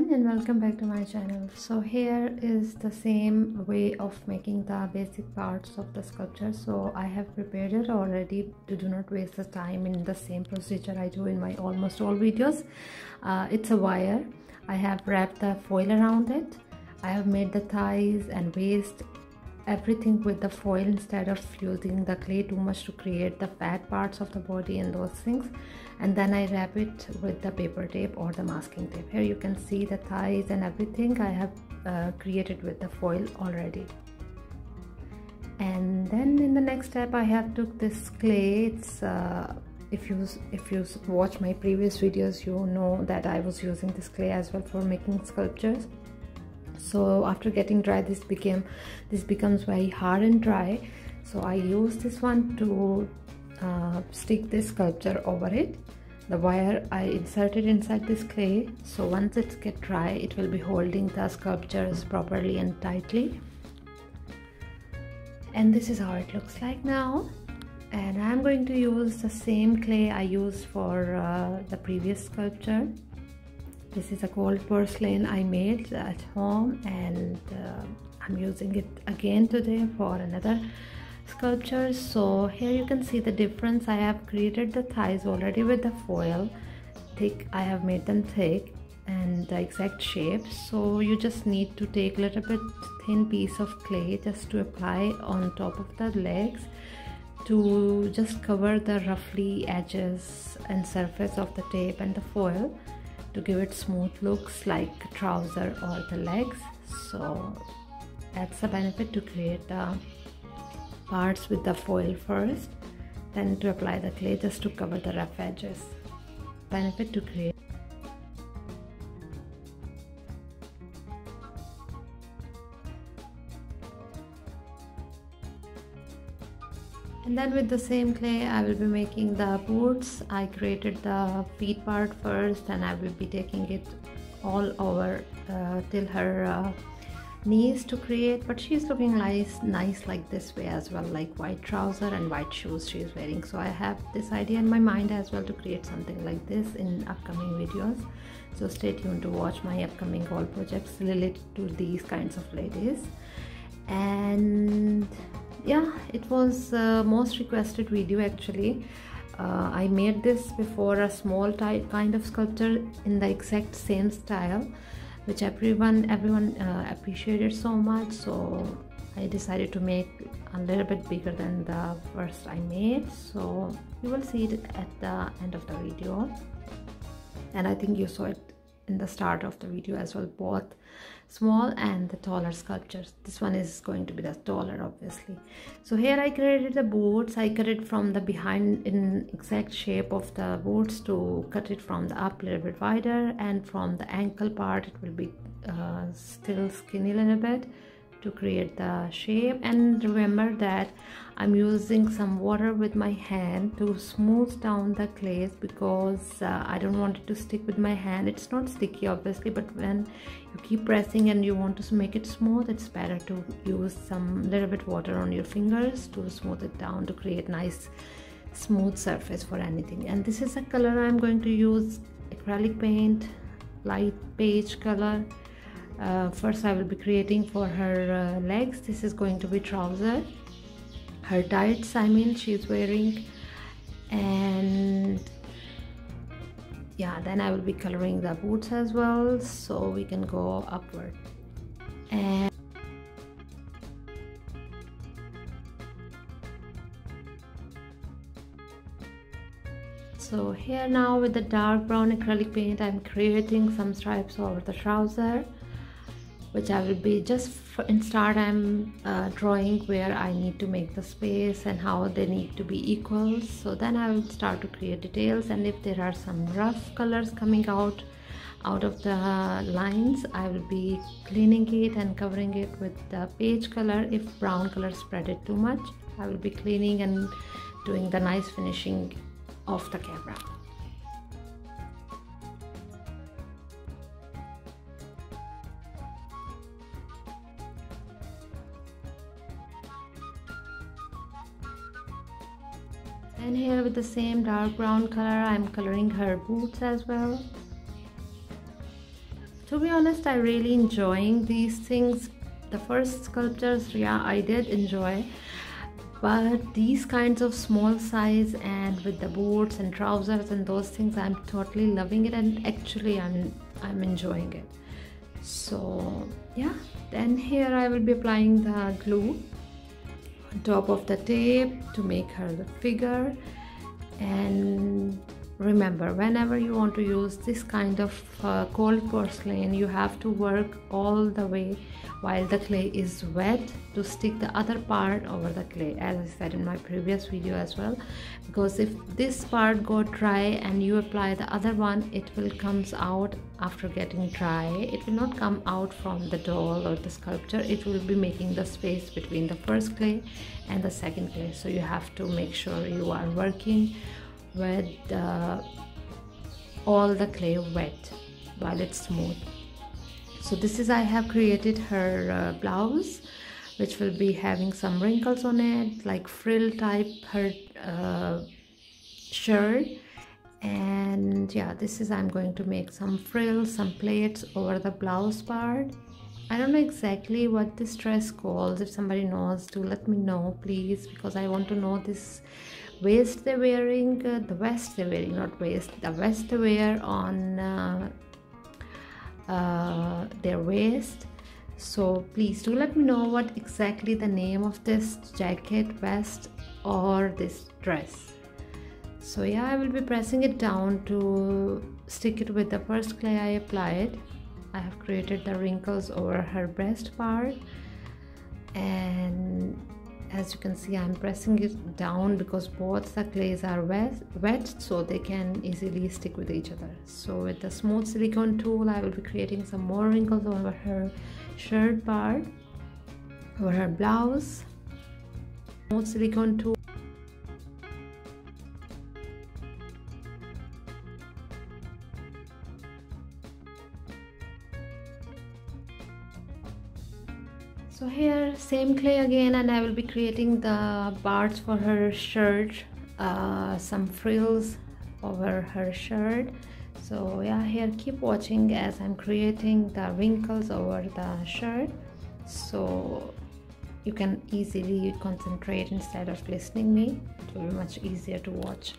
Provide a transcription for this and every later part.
everyone, and welcome back to my channel. So here is the same way of making the basic parts of the sculpture. So I have prepared it already to do not waste the time in the same procedure I do in my almost all videos. It's a wire. I have wrapped the foil around it. I have made the thighs and waist, everything with the foil instead of using the clay too much to create the fat parts of the body and those things. And then I wrap it with the paper tape or the masking tape. Here you can see the thighs and everything I have created with the foil already. And then in the next step I have took this clay. It's if you watch my previous videos, you know that I was using this clay as well for making sculptures. So after getting dry, this becomes very hard and dry. So I use this one to stick this sculpture over it. The wire I inserted inside this clay, so once it gets dry, it will be holding the sculptures properly and tightly. And this is how it looks like now. And I'm going to use the same clay I used for the previous sculpture. This is a gold porcelain I made at home, and I'm using it again today for another sculpture. So here you can see the difference. I have created the thighs already with the foil thick. I have made them thick and the exact shape. So you just need to take a little bit thin piece of clay just to apply on top of the legs to just cover the roughly edges and surface of the tape and the foil, to give it smooth looks like a trouser or the legs. So that's the benefit, to create the parts with the foil first, then to apply the clay just to cover the rough edges. Benefit to create. And then with the same clay I will be making the boots. I created the feet part first, and I will be taking it all over till her knees to create, but she's looking nice like this way as well, like white trouser and white shoes she is wearing. So I have this idea in my mind as well to create something like this in upcoming videos. So stay tuned to watch my upcoming haul projects related to these kinds of ladies. And yeah, it was most requested video actually. I made this before, a small type kind of sculpture in the exact same style, which everyone appreciated so much. So I decided to make a little bit bigger than the first I made. So you will see it at the end of the video, and I think you saw it in the start of the video as well, both small and the taller sculptures. This one is going to be the taller, obviously. So here I created the boots. I cut it from the behind in exact shape of the boots to cut it from the up a little bit wider, and from the ankle part it will be still skinny a little bit to create the shape. And remember that I'm using some water with my hand to smooth down the clays, because I don't want it to stick with my hand. It's not sticky obviously, but when you keep pressing and you want to make it smooth, it's better to use some little bit water on your fingers to smooth it down, to create nice smooth surface for anything. And this is a color I'm going to use, acrylic paint, light beige color. First I will be creating for her legs. This is going to be trouser, her tights she's wearing, and yeah, then I will be coloring the boots as well, so we can go upward. And so here now with the dark brown acrylic paint I'm creating some stripes over the trouser, which I will be just in start I'm drawing where I need to make the space and how they need to be equal. So then I will start to create details, and if there are some rough colors coming out of the lines, I will be cleaning it and covering it with the beige color. If brown color spread it too much, I will be cleaning and doing the nice finishing off the camera. And here with the same dark brown color I'm coloring her boots as well. To be honest, I really enjoying these things. The first sculptures, yeah, I did enjoy, but these kinds of small size and with the boots and trousers and those things, I'm totally loving it, and actually I'm enjoying it. So yeah, then here I will be applying the glue on top of the tape to make her the figure. And remember, whenever you want to use this kind of cold porcelain, you have to work all the way while the clay is wet to stick the other part over the clay, as I said in my previous video as well, because if this part got dry and you apply the other one, it will comes out after getting dry. It will not come out from the doll or the sculpture. It will be making the space between the first clay and the second clay. So you have to make sure you are working with all the clay wet while it's smooth. So this is, I have created her blouse, which will be having some wrinkles on it, like frill type her shirt. And yeah, this is, I'm going to make some frills, some plaits over the blouse part. I don't know exactly what this dress calls. If somebody knows, do let me know please, because I want to know this waist they're wearing, the vest they're wearing, not waist, the vest they wear on their waist. So please do let me know what exactly the name of this jacket, vest, or this dress. So yeah, I will be pressing it down to stick it with the first clay I applied. I have created the wrinkles over her breast part, and as you can see, I'm pressing it down because both the clays are wet, so they can easily stick with each other. So with the smooth silicone tool, I will be creating some more wrinkles over her shirt part, over her blouse. Smooth silicone tool. So here, same clay again, and I will be creating the parts for her shirt, some frills over her shirt. So yeah, here keep watching as I'm creating the wrinkles over the shirt, so you can easily concentrate instead of listening me. It will be much easier to watch.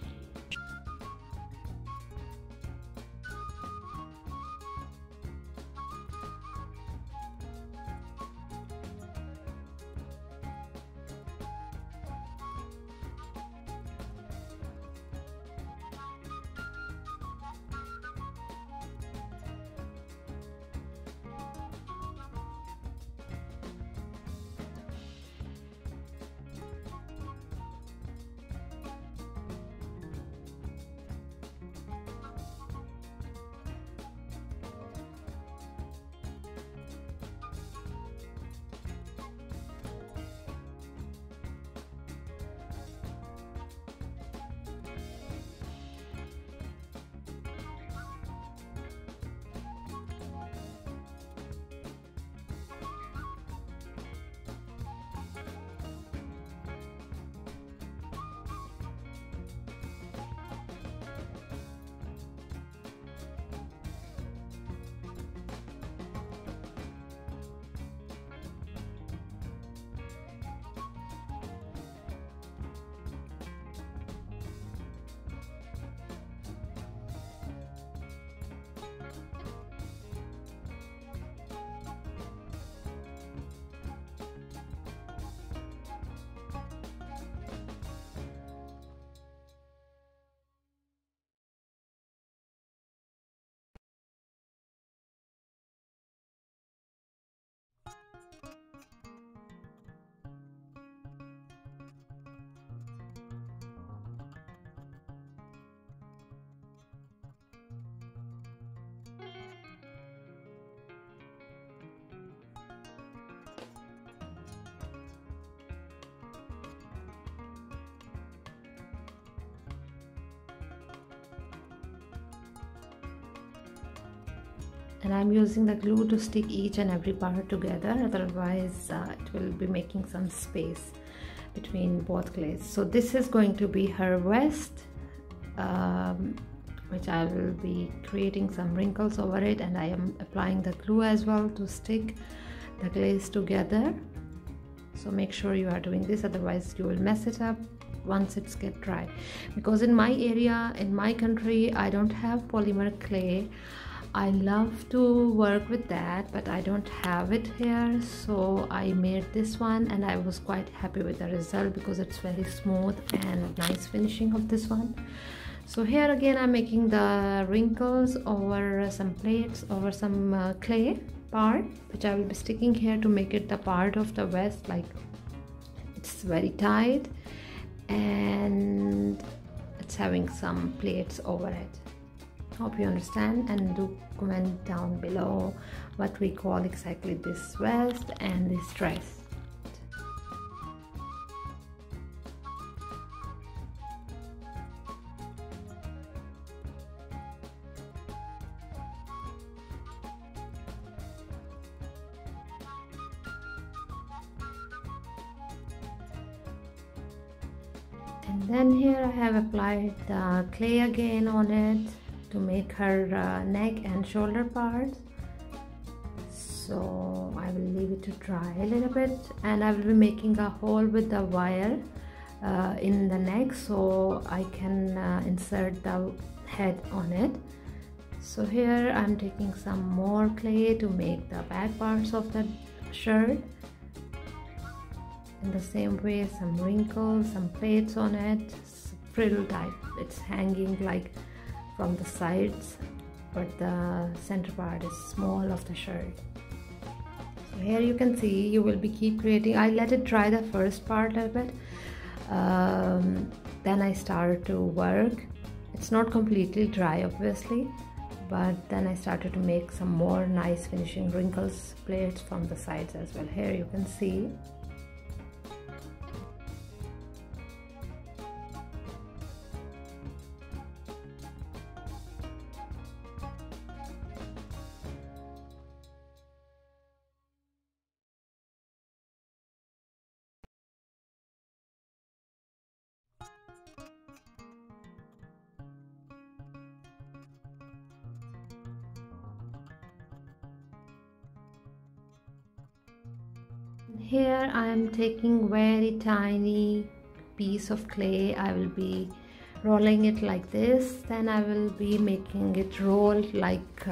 And I'm using the glue to stick each and every part together, otherwise it will be making some space between both clays. So this is going to be her vest, which I will be creating some wrinkles over it, and I am applying the glue as well to stick the glaze together. So make sure you are doing this, otherwise you will mess it up once it's get dry. Because in my area, in my country, I don't have polymer clay. I love to work with that, but I don't have it here, so I made this one and I was quite happy with the result because it's very smooth and nice finishing of this one. So here again I'm making the wrinkles over some plates, over some clay part, which I will be sticking here to make it the part of the vest, like it's very tight and it's having some plates over it. Hope you understand, and do comment down below what we call exactly this vest and this dress. And then here I have applied the clay again on it to make her neck and shoulder parts. So I will leave it to dry a little bit, and I will be making a hole with the wire in the neck so I can insert the head on it. So here I'm taking some more clay to make the back parts of the shirt. In the same way, some wrinkles, some plates on it, frill type. It's hanging like from the sides, but the center part is small of the shirt. So here you can see, you will be keep creating. I let it dry the first part a little bit, then I started to work. It's not completely dry obviously, but then I started to make some more nice finishing wrinkles plates from the sides as well. Here you can see. Here I am taking very tiny piece of clay. I will be rolling it like this, then I will be making it roll like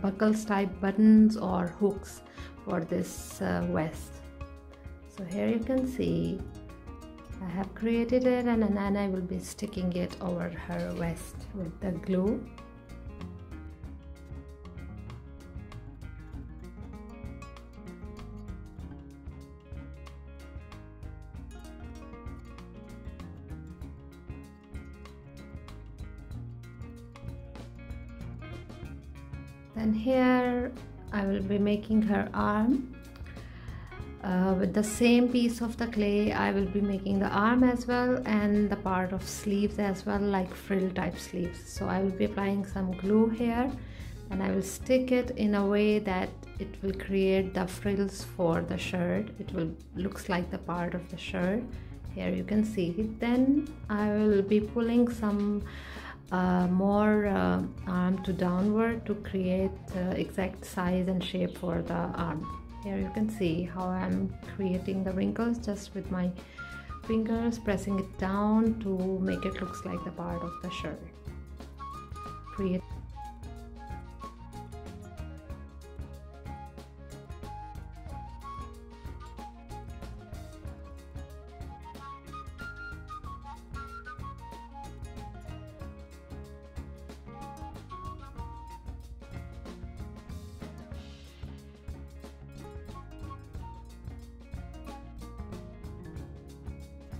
buckles type buttons or hooks for this vest. So here you can see I have created it, and then I will be sticking it over her vest with the glue. Then here I will be making her arm. With the same piece of the clay I will be making the arm as well, and the part of sleeves as well, like frill type sleeves. So I will be applying some glue here, and I will stick it in a way that it will create the frills for the shirt. It will looks like the part of the shirt. Here you can see it. Then I will be pulling some more arm to downward to create exact size and shape for the arm. Here you can see how I'm creating the wrinkles just with my fingers, pressing it down to make it looks like the part of the shirt.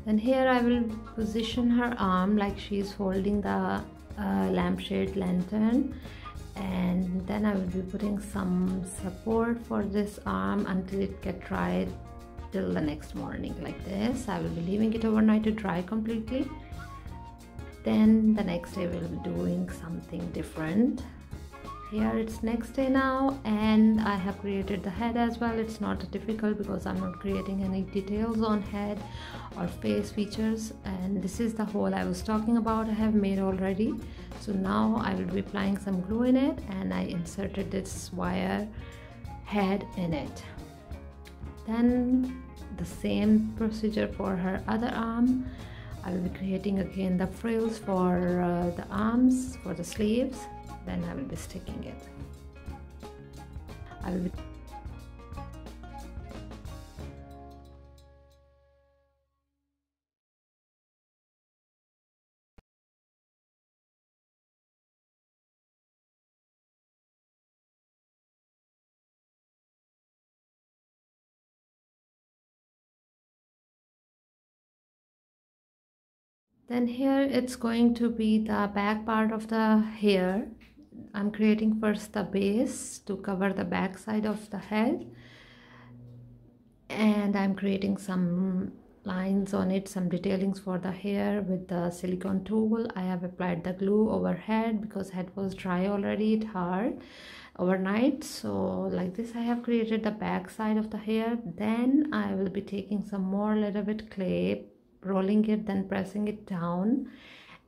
Then here I will position her arm like she's holding the lampshade lantern, and then I will be putting some support for this arm until it gets dry till the next morning like this. I will be leaving it overnight to dry completely. Then the next day we'll be doing something different. here it's next day now, and I have created the head as well. It's not difficult because I'm not creating any details on head or face features, and this is the hole I was talking about I have made already. So now I will be applying some glue in it, and I inserted this wire head in it. Then the same procedure for her other arm. I will be creating again the frills for the arms, for the sleeves. Then I will be sticking it. I will be Then here it's going to be the back part of the hair. I'm creating first the base to cover the back side of the head, and I'm creating some lines on it, some detailings for the hair with the silicone tool. I have applied the glue overhead because head was dry already, it hard overnight. So like this I have created the back side of the hair. Then I will be taking some more little bit clay, rolling it, then pressing it down,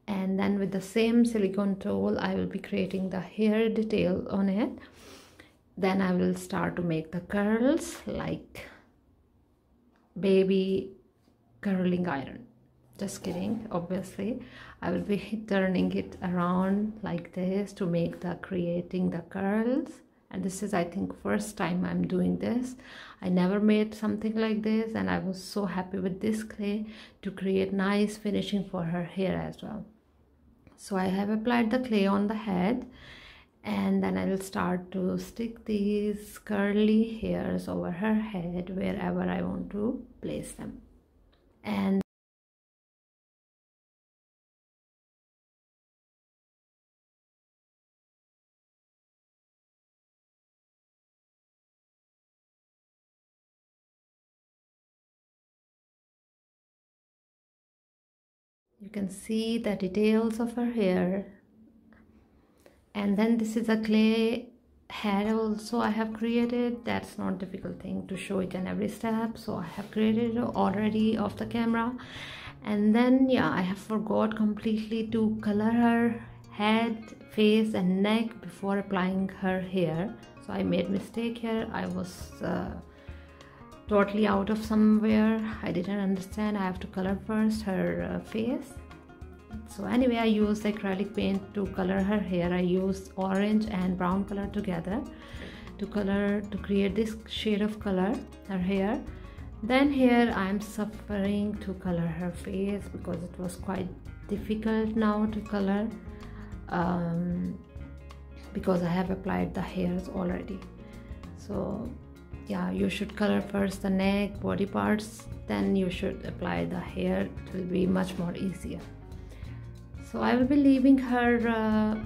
and then with the same silicone tool I will be creating the hair detail on it. Then I will start to make the curls like baby curling iron. Just kidding, obviously I will be turning it around like this to make the creating the curls. And this is, I think, first time I'm doing this. I never made something like this, and I was so happy with this clay to create nice finishing for her hair as well. So I have applied the clay on the head, and then I will start to stick these curly hairs over her head wherever I want to place them. And you can see the details of her hair. And then this is a clay head also I have created. That's not difficult thing to show it in every step, so I have created it already off the camera. And then yeah, I have forgot completely to color her head, face and neck before applying her hair. So I made mistake here. I was totally out of somewhere. I didn't understand I have to color first her face. So anyway, I used acrylic paint to color her hair. I used orange and brown color together to create this shade of color her hair. Then here I'm suffering to color her face because it was quite difficult now to color because I have applied the hairs already. So yeah, you should color first the neck, body parts, then you should apply the hair. It will be much more easier. So I will be leaving her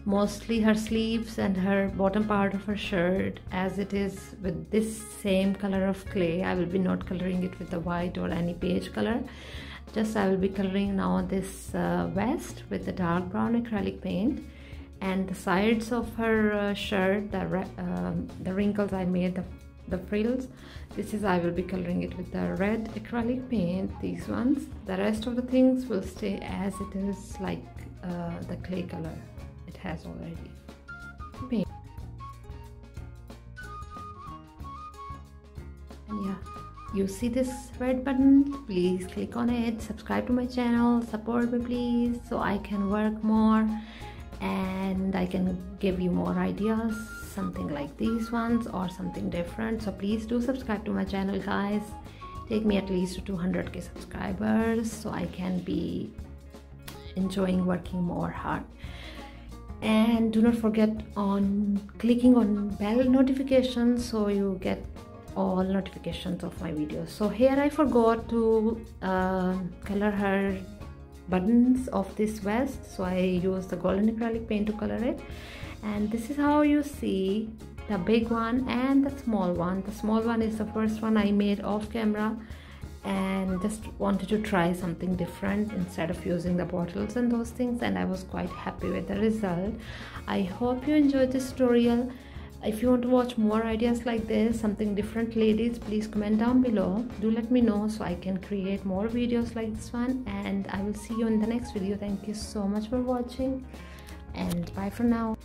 mostly her sleeves and her bottom part of her shirt as it is with this same color of clay. I will be not coloring it with the white or any beige color. Just I will be coloring now this vest with the dark brown acrylic paint. And the sides of her shirt, the wrinkles I made, the frills, this is I will be coloring it with the red acrylic paint, these ones. The rest of the things will stay as it is, like the clay color it has already. Paint. And yeah, you see this red button, please click on it, subscribe to my channel, support me please, so I can work more and I can give you more ideas, something like these ones or something different. So please do subscribe to my channel, guys. Take me at least to 200k subscribers so I can be enjoying working more hard. And do not forget on clicking on bell notifications so you get all notifications of my videos. So here I forgot to color her buttons of this vest, so I used the golden acrylic paint to color it. And this is how you see the big one and the small one. The small one is the first one I made off camera, and just wanted to try something different instead of using the bottles and those things, and I was quite happy with the result. I hope you enjoyed this tutorial. If you want to watch more ideas like this, something different ladies, please comment down below. Do let me know so I can create more videos like this one, and I will see you in the next video. Thank you so much for watching, and bye for now.